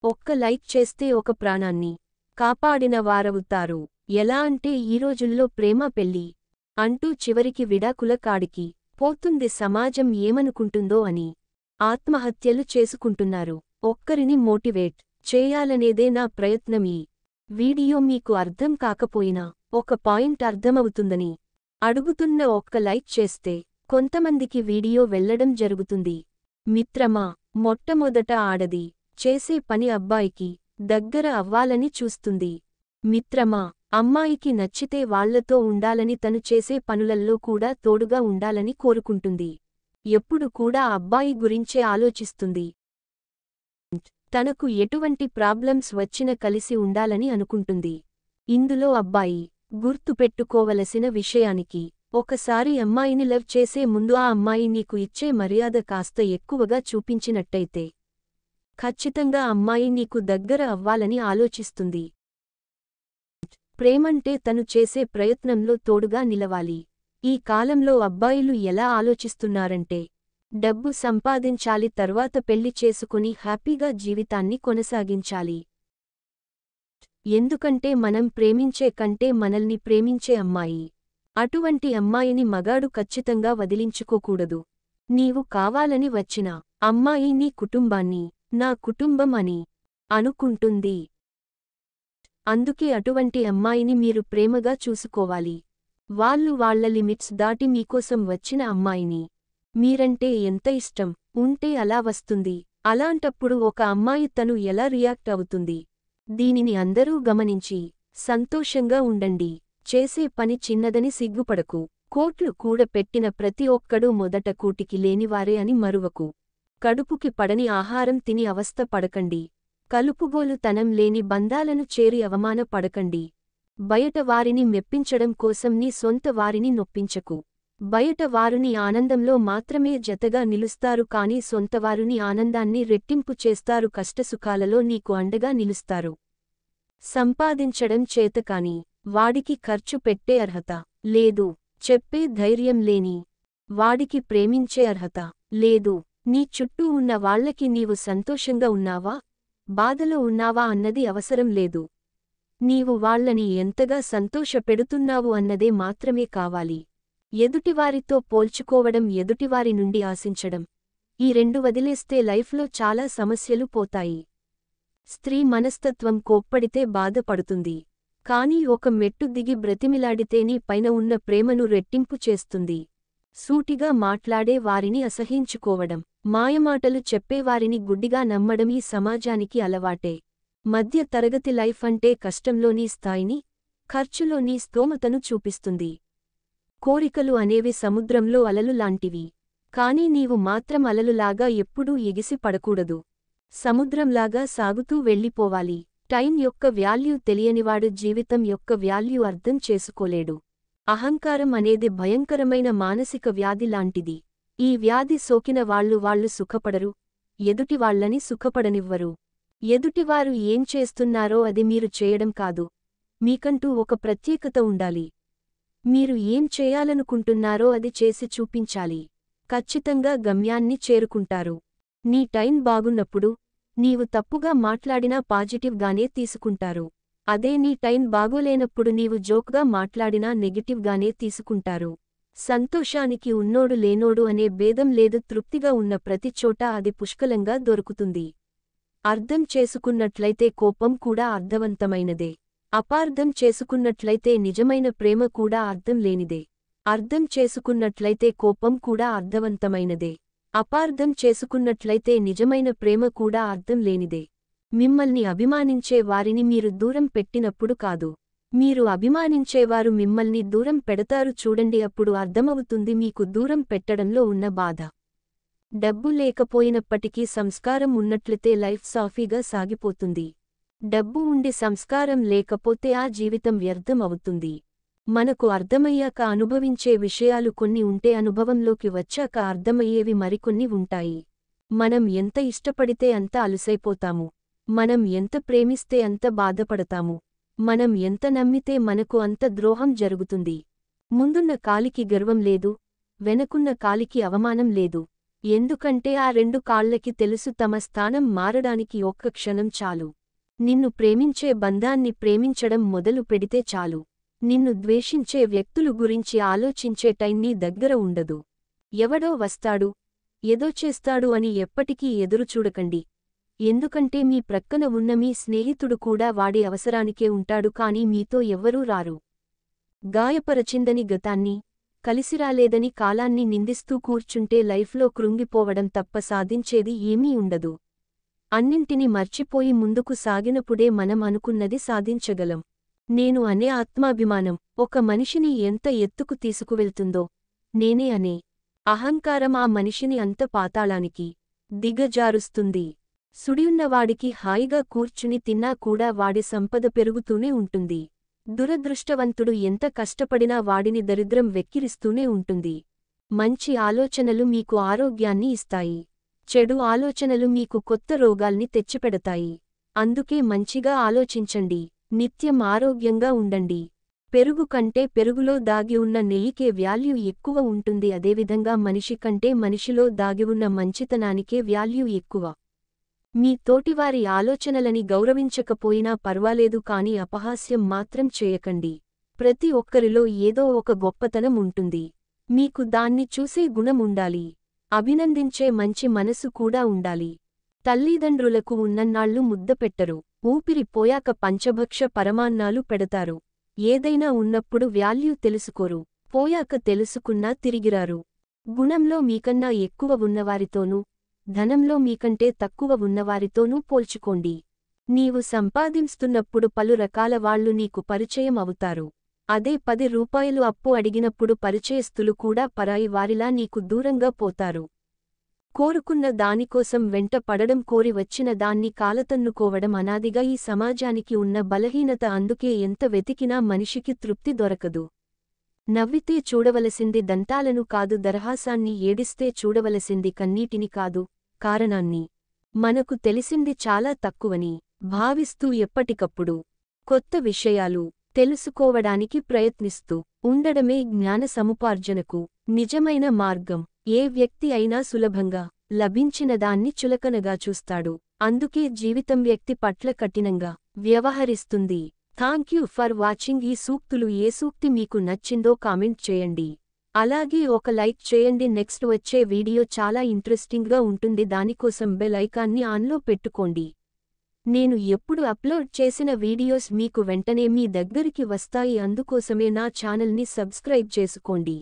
ఒక్క లైక్ చేస్తే ఒక ప్రాణాన్ని కాపాడిన వారవుతారు. ఎలా అంటే ఈ రోజుల్లో ప్రేమ పెళ్లి అంటూ చివరికి విడాకుల కాడికి పోతుంది. సమాజం ఏమనుకుంటుందో అని ఆత్మహత్యలు చేసుకుంటున్నారు. ఒక్కరిని మోటివేట్ చేయాలనేదే నా ప్రయత్నం. ఈ వీడియో మీకు అర్థం కాకపోయినా ఒక పాయింట్ అర్థమవుతుందని అడుగుతున్న. ఒక్క లైక్ చేస్తే కొంతమందికి వీడియో వెళ్లడం జరుగుతుంది. మిత్రమా, మొట్టమొదట ఆడది చేసే పని అబ్బాయికి దగ్గర అవ్వాలని చూస్తుంది. మిత్రమా, అమ్మాయికి నచ్చితే వాళ్లతో ఉండాలని, తను చేసే పనులల్లో కూడా తోడుగా ఉండాలని కోరుకుంటుంది. ఎప్పుడు కూడా అబ్బాయి గురించే ఆలోచిస్తుంది. తనకు ఎటువంటి ప్రాబ్లమ్స్ వచ్చినా కలిసి ఉండాలని అనుకుంటుంది. ఇందులో అబ్బాయి గుర్తుపెట్టుకోవలసిన విషయానికి, ఒకసారి అమ్మాయిని లవ్ చేసే ముందు ఆ అమ్మాయి నీకు ఇచ్చే మర్యాద కాస్త ఎక్కువగా చూపించినట్టయితే ఖచ్చితంగా అమ్మాయి నీకు దగ్గర అవ్వాలని ఆలోచిస్తుంది. ప్రేమంటే తను చేసే ప్రయత్నంలో తోడుగా నిలవాలి. ఈ కాలంలో అబ్బాయిలు ఎలా ఆలోచిస్తున్నారంటే, డబ్బు సంపాదించాలి, తర్వాత పెళ్లి చేసుకుని హ్యాపీగా జీవితాన్ని కొనసాగించాలి. ఎందుకంటే మనం ప్రేమించే కంటే మనల్ని ప్రేమించే అమ్మాయి, అటువంటి అమ్మాయిని మగాడు ఖచ్చితంగా వదిలించుకోకూడదు. నీవు కావాలని వచ్చిన అమ్మాయి నీ కుటుంబాన్ని నా కుటుంబం అని అనుకుంటుంది. అందుకే అటువంటి అమ్మాయిని మీరు ప్రేమగా చూసుకోవాలి. వాళ్ళు వాళ్ల లిమిట్స్ దాటి మీకోసం వచ్చిన అమ్మాయిని మీరంటే ఎంత ఇష్టం ఉంటే అలా వస్తుంది. అలాంటప్పుడు ఒక అమ్మాయి తను ఎలా రియాక్ట్ అవుతుంది, దీనిని అందరూ గమనించి సంతోషంగా ఉండండి. చేసే పని చిన్నదని సిగ్గుపడకు. కోట్లు కూడపెట్టిన ప్రతి ఒక్కడూ మొదట కూటికి లేనివారే అని మరువకు. కడుపుకి పడని ఆహారం తిని అవస్థ పడకండి. కలుపుగోలుతనం లేని బంధాలను చేరి అవమాన పడకండి. బయట వారిని మెప్పించడం కోసం నీ సొంత వారిని నొప్పించకు. బయట వారుని ఆనందంలో మాత్రమే జతగా నిలుస్తారు, కానీ సొంతవారుని ఆనందాన్ని రెట్టింపు చేస్తారు. కష్టసుఖాలలో నీకు అండగా నిలుస్తారు. సంపాదించడం చేతకాని వాడికి ఖర్చు పెట్టే అర్హత లేదు. చెప్పే ధైర్యం లేని వాడికి ప్రేమించే అర్హత లేదు. నీ చుట్టూ ఉన్న వాళ్లకి నీవు సంతోషంగా ఉన్నావా, బాధలో ఉన్నావా అన్నది అవసరం లేదు. నీవు వాళ్లని ఎంతగా సంతోషపెడుతున్నావు అన్నదే మాత్రమే కావాలి. ఎదుటివారితో పోల్చుకోవడం, ఎదుటివారి నుండి ఆశించడం, ఈ రెండు వదిలేస్తే లైఫ్లో చాలా సమస్యలు పోతాయి. స్త్రీ మనస్తత్వం కోప్పడితే బాధపడుతుంది, కానీ ఒక మెట్టు దిగి బ్రతిమిలాడితే నీ పైన ఉన్న ప్రేమను రెట్టింపు చేస్తుంది. సూటిగా మాట్లాడే వారిని అసహించుకోవడం, మాయమాటలు చెప్పేవారిని గుడ్డిగా నమ్మడం ఈ సమాజానికి అలవాటే. మధ్య తరగతి లైఫ్ అంటే కష్టంలోని స్థాయిని, ఖర్చులోని స్తోమతను చూపిస్తుంది. కోరికలు అనేవి సముద్రంలో అలలు లాంటివి, కానీ నీవు మాత్రం అలలులాగా ఎప్పుడూ ఎగిసి పడకూడదు. సముద్రంలాగా సాగుతూ వెళ్ళిపోవాలి. టైం యొక్క వాల్యూ తెలియనివాడు జీవితం యొక్క వాల్యూ అర్థం చేసుకోలేడు. అహంకారం అనేది భయంకరమైన మానసిక వ్యాధి లాంటిది. ఈ వ్యాధి సోకిన వాళ్ళు సుఖపడరు, ఎదుటివాళ్లని సుఖపడనివ్వరు. ఎదుటివారు ఏం చేస్తున్నారో అది మీరు చేయడం కాదు. మీకంటూ ఒక ప్రత్యేకత ఉండాలి. మీరు ఏం చేయాలనుకుంటున్నారో అది చేసి చూపించాలి. ఖచ్చితంగా గమ్యాన్ని చేరుకుంటారు. నీ టైం బాగున్నప్పుడు నీవు తప్పుగా మాట్లాడినా పాజిటివ్గానే తీసుకుంటారు. అదే నీ టైం బాగోలేనప్పుడు నీవు జోక్గా మాట్లాడినా నెగటివ్గానే తీసుకుంటారు. సంతోషానికి ఉన్నోడు లేనోడు అనే భేదం లేదు. తృప్తిగా ఉన్న ప్రతి చోట అది పుష్కలంగా దొరుకుతుంది. అర్థం చేసుకున్నట్లయితే కోపం కూడా అర్థవంతమైనదే. అపార్థం చేసుకున్నట్లయితే నిజమైన ప్రేమ కూడా అర్థం లేనిదే. అర్థం చేసుకున్నట్లయితే కోపం కూడా అర్థవంతమైనదే. అపార్థం చేసుకున్నట్లయితే నిజమైన ప్రేమ కూడా అర్థం లేనిదే. మిమ్మల్ని అభిమానించే వారిని మీరు దూరం పెట్టినప్పుడు కాదు, మీరు అభిమానించేవారు మిమ్మల్ని దూరం పెడతారు. చూడండి, అప్పుడు అర్థమవుతుంది మీకు దూరం పెట్టడంలో ఉన్న బాధ. డబ్బు లేకపోయినప్పటికీ సంస్కారం ఉన్నట్లయితే లైఫ్ సాఫీగా సాగిపోతుంది. డబ్బు ఉండి సంస్కారం లేకపోతే ఆ జీవితం వ్యర్థం అవుతుంది. మనకు అర్థమయ్యాక అనుభవించే విషయాలు కొన్ని ఉంటే అనుభవంలోకి వచ్చాక అర్థమయ్యేవి మరికొన్ని ఉంటాయి. మనం ఎంత ఇష్టపడితే అంత అలుసైపోతాము. మనం ఎంత ప్రేమిస్తే అంత బాధపడతాము. మనం ఎంత నమ్మితే మనకు అంత ద్రోహం జరుగుతుంది. ముందున్న కాలికి గర్వం లేదు, వెనకున్న కాలికి అవమానం లేదు. ఎందుకంటే ఆ రెండు కాళ్ళకి తెలుసు తమ స్థానం మారడానికి ఒక్క క్షణం చాలు. నిన్ను ప్రేమించే బంధాన్ని ప్రేమించడం మొదలు పెడితే చాలు. నిన్ను ద్వేషించే వ్యక్తులు గురించి ఆలోచించే టైం నీ దగ్గర ఉండదు. ఎవడో వస్తాడు, ఏదో చేస్తాడు అని ఎప్పటికీ ఎదురుచూడకండి. ఎందుకంటే మీ ప్రక్కన ఉన్న మీ స్నేహితుడు కూడా వాడి అవసరానికే ఉంటాడు, కానీ మీతో ఎవ్వరూ రారు. గాయపరచిందని గతాన్ని, కలిసిరాలేదని కాలాన్ని నిందిస్తూ కూర్చుంటే లైఫ్లో కృంగిపోవడం తప్ప సాధించేది ఏమీ ఉండదు. అన్నింటినీ మర్చిపోయి ముందుకు సాగినప్పుడే మనం అనుకున్నది సాధించగలం. నేను అనే ఆత్మాభిమానం ఒక మనిషిని ఎంత ఎత్తుకు తీసుకువెళ్తుందో, నేనే అనే అహంకారం ఆ మనిషిని అంత పాతాళానికి దిగజారుస్తుంది. సుడియున్నవాడికి హాయిగా కూర్చుని తిన్నా కూడా వాడి సంపద పెరుగుతూనే ఉంటుంది. దురదృష్టవంతుడు ఎంత కష్టపడినా వాడిని దరిద్రం వెక్కిరిస్తూనే ఉంటుంది. మంచి ఆలోచనలు మీకు ఆరోగ్యాన్ని ఇస్తాయి. చెడు ఆలోచనలు మీకు కొత్త రోగాల్ని తెచ్చిపెడతాయి. అందుకే మంచిగా ఆలోచించండి, నిత్యం ఆరోగ్యంగా ఉండండి. పెరుగు కంటే పెరుగులో దాగి ఉన్న నెయ్యికే వాల్యూ ఎక్కువ ఉంటుంది. అదేవిధంగా మనిషి కంటే మనిషిలో దాగి ఉన్న మంచితనానికే వాల్యూ ఎక్కువ. మీ తోటివారి ఆలోచనలని గౌరవించకపోయినా పర్వాలేదు, కానీ అపహాస్యం మాత్రం చేయకండి. ప్రతి ఒక్కరిలో ఏదో ఒక గొప్పతనం ఉంటుంది. మీకు దాన్ని చూసే గుణం ఉండాలి. అభినందించే మంచి మనసు కూడా ఉండాలి. తల్లిదండ్రులకు ఉన్నన్నాళ్లు ముద్ద పెట్టరు, ఊపిరి పోయాక పంచభక్ష పరమాన్నాలు పెడతారు. ఏదైనా ఉన్నప్పుడు వాల్యూ తెలుసుకోరు, పోయాక తెలుసుకున్నా తిరిగిరారు. గుణంలో మీకన్నా ఎక్కువ ఉన్నవారితోనూ, ధనంలో మీకంటే తక్కువ ఉన్నవారితోనూ పోల్చుకోండి. నీవు సంపాదిస్తున్నప్పుడు పలు రకాల వాళ్లు నీకు పరిచయం అవుతారు. అదే 10 రూపాయలు అప్పు అడిగినప్పుడు పరిచయస్తులు కూడా పరాయి వారిలా నీకు దూరంగా పోతారు. కోరుకున్న దానికోసం వెంట పడడం, కోరి వచ్చిన దాన్ని కాలతన్నుకోవడం అనాదిగా ఈ సమాజానికి ఉన్న బలహీనత. అందుకే ఎంత వెతికినా మనిషికి తృప్తి దొరకదు. నవ్వితే చూడవలసింది దంతాలను కాదు, దరహాసాన్ని, ఏడిస్తే చూడవలసింది కన్నీటిని కాదు, కారణాన్ని. మనకు తెలిసింది చాలా తక్కువని భావిస్తూ ఎప్పటికప్పుడు కొత్త విషయాలు తెలుసుకోవడానికి ప్రయత్నిస్తూ ఉండడమే జ్ఞాన సముపార్జనకు నిజమైన మార్గం. ఏ వ్యక్తి అయినా సులభంగా లభించినదాన్ని చులకనగా చూస్తాడు. అందుకే జీవితం వ్యక్తి పట్ల కఠినంగా వ్యవహరిస్తుంది. Thank you for watching. ఈ సూక్తులు ఏ సూక్తి మీకు నచ్చిందో కామెంట్ చేయండి. అలాగే ఒక లైక్ చేయండి. నెక్స్ట్ వచ్చే వీడియో చాలా ఇంట్రెస్టింగ్గా ఉంటుంది. దానికోసం బెల్ ఐకాన్ని ఆన్లో పెట్టుకోండి. నేను ఎప్పుడు అప్లోడ్ చేసిన వీడియోస్ మీకు వెంటనే మీ దగ్గరికి వస్తాయి. అందుకోసమే నా ఛానల్ని సబ్స్క్రైబ్ చేసుకోండి.